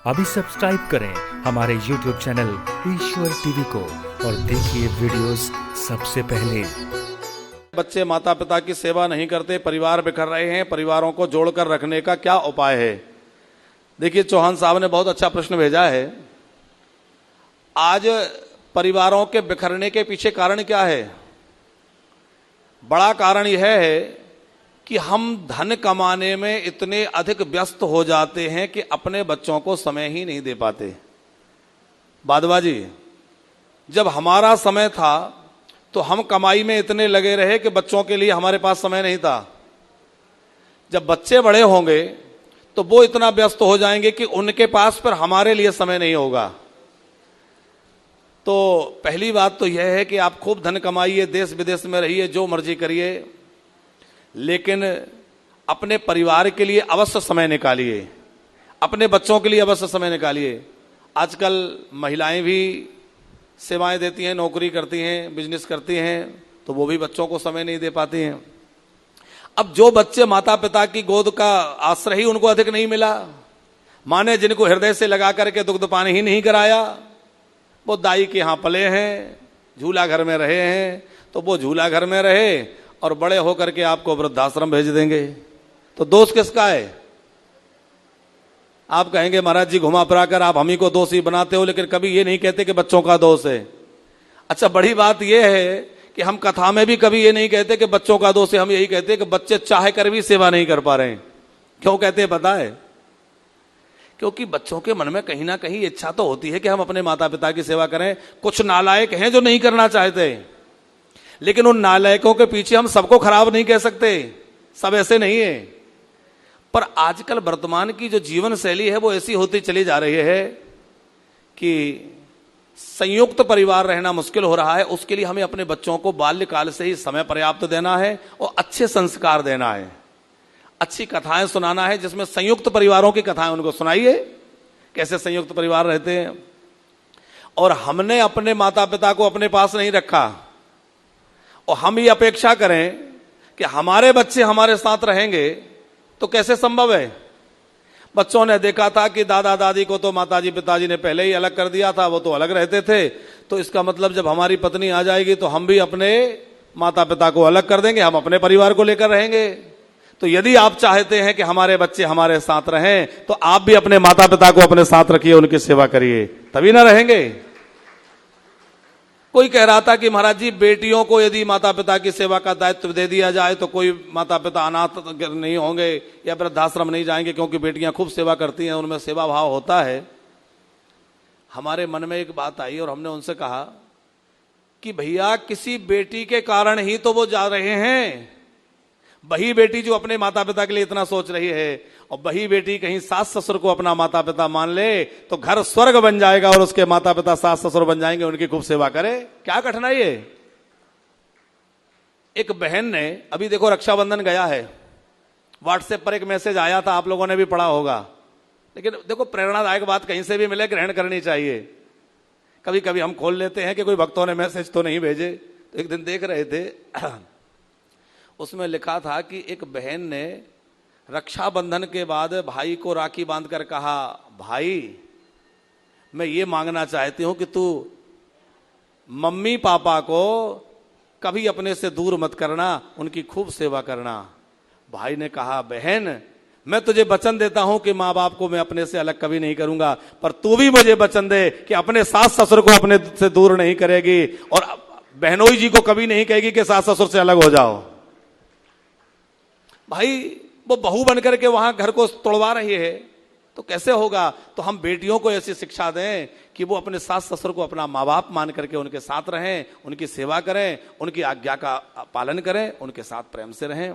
अभी सब्सक्राइब करें हमारे YouTube चैनल ईश्वर टीवी को और देखिए वीडियोस सबसे पहले। बच्चे माता पिता की सेवा नहीं करते, परिवार बिखर रहे हैं, परिवारों को जोड़कर रखने का क्या उपाय है? देखिए, चौहान साहब ने बहुत अच्छा प्रश्न भेजा है। आज परिवारों के बिखरने के पीछे कारण क्या है? बड़ा कारण यह है कि हम धन कमाने में इतने अधिक व्यस्त हो जाते हैं कि अपने बच्चों को समय ही नहीं दे पाते। बादवाजी, जब हमारा समय था तो हम कमाई में इतने लगे रहे कि बच्चों के लिए हमारे पास समय नहीं था। जब बच्चे बड़े होंगे तो वो इतना व्यस्त हो जाएंगे कि उनके पास फिर हमारे लिए समय नहीं होगा। तो पहली बात तो यह है कि आप खूब धन कमाइए, देश विदेश में रहिए, जो मर्जी करिए, लेकिन अपने परिवार के लिए अवश्य समय निकालिए, अपने बच्चों के लिए अवश्य समय निकालिए। आजकल महिलाएं भी सेवाएं देती हैं, नौकरी करती हैं, बिजनेस करती हैं, तो वो भी बच्चों को समय नहीं दे पाती हैं। अब जो बच्चे माता पिता की गोद का आश्रय ही उनको अधिक नहीं मिला, माँ ने जिनको हृदय से लगा करके दुग्ध पान ही नहीं कराया, वो दाई के यहाँ पले हैं, झूला घर में रहे हैं, तो वो झूला घर में रहे और बड़े होकर के आपको वृद्धाश्रम भेज देंगे। तो दोष किसका है? आप कहेंगे महाराज जी घुमा फिरा कर आप हम ही को दोषी बनाते हो, लेकिन कभी ये नहीं कहते कि बच्चों का दोष है। अच्छा, बड़ी बात यह है कि हम कथा में भी कभी ये नहीं कहते कि बच्चों का दोष है, हम यही कहते हैं कि बच्चे चाह कर भी सेवा नहीं कर पा रहे हैं। क्यों कहते हैं पता है? क्योंकि बच्चों के मन में कहीं ना कहीं इच्छा तो होती है कि हम अपने माता पिता की सेवा करें। कुछ नालायक हैं जो नहीं करना चाहते, लेकिन उन नालायकों के पीछे हम सबको खराब नहीं कह सकते, सब ऐसे नहीं है। पर आजकल वर्तमान की जो जीवन शैली है वो ऐसी होती चली जा रही है कि संयुक्त परिवार रहना मुश्किल हो रहा है। उसके लिए हमें अपने बच्चों को बाल्यकाल से ही समय पर्याप्त देना है और अच्छे संस्कार देना है, अच्छी कथाएं सुनाना है, जिसमें संयुक्त परिवारों की कथाएं उनको सुनाइए, कैसे संयुक्त परिवार रहते हैं। और हमने अपने माता पिता को अपने पास नहीं रखा और हम ये अपेक्षा करें कि हमारे बच्चे हमारे साथ रहेंगे, तो कैसे संभव है? बच्चों ने देखा था कि दादा दादी को तो माताजी पिताजी ने पहले ही अलग कर दिया था, वो तो अलग रहते थे, तो इसका मतलब जब हमारी पत्नी आ जाएगी तो हम भी अपने माता पिता को अलग कर देंगे, हम अपने परिवार को लेकर रहेंगे। तो यदि आप चाहते हैं कि हमारे बच्चे हमारे साथ रहें तो आप भी अपने माता पिता को अपने साथ रखिए, उनकी सेवा करिए, तभी ना रहेंगे। कोई कह रहा था कि महाराज जी बेटियों को यदि माता पिता की सेवा का दायित्व दे दिया जाए तो कोई माता पिता अनाथ नहीं होंगे या वृद्धाश्रम नहीं जाएंगे, क्योंकि बेटियां खूब सेवा करती हैं, उनमें सेवा भाव होता है। हमारे मन में एक बात आई और हमने उनसे कहा कि भैया किसी बेटी के कारण ही तो वो जा रहे हैं। वही बेटी जो अपने माता पिता के लिए इतना सोच रही है और वही बेटी कहीं सास ससुर को अपना माता पिता मान ले तो घर स्वर्ग बन जाएगा और उसके माता पिता सास ससुर बन जाएंगे, उनकी खूब सेवा करे। क्या कठिनाई है? एक बहन ने अभी देखो रक्षाबंधन गया है, व्हाट्सएप पर एक मैसेज आया था, आप लोगों ने भी पढ़ा होगा, लेकिन देखो प्रेरणादायक बात कहीं से भी मिले ग्रहण करनी चाहिए। कभी कभी हम खोल लेते हैं कि कोई भक्तों ने मैसेज तो नहीं भेजे। तो एक दिन देख रहे थे उसमें लिखा था कि एक बहन ने रक्षाबंधन के बाद भाई को राखी बांधकर कहा, भाई मैं ये मांगना चाहती हूं कि तू मम्मी पापा को कभी अपने से दूर मत करना, उनकी खूब सेवा करना। भाई ने कहा, बहन मैं तुझे वचन देता हूं कि माँ बाप को मैं अपने से अलग कभी नहीं करूंगा, पर तू भी मुझे वचन दे कि अपने सास ससुर को अपने से दूर नहीं करेगी और बहनोई जी को कभी नहीं कहेगी कि सास ससुर से अलग हो जाओ। भाई वो बहू बनकर के वहां घर को तोड़वा रही है, तो कैसे होगा? तो हम बेटियों को ऐसी शिक्षा दें कि वो अपने सास ससुर को अपना माँ बाप मान करके उनके साथ रहें, उनकी सेवा करें, उनकी आज्ञा का पालन करें, उनके साथ प्रेम से रहें।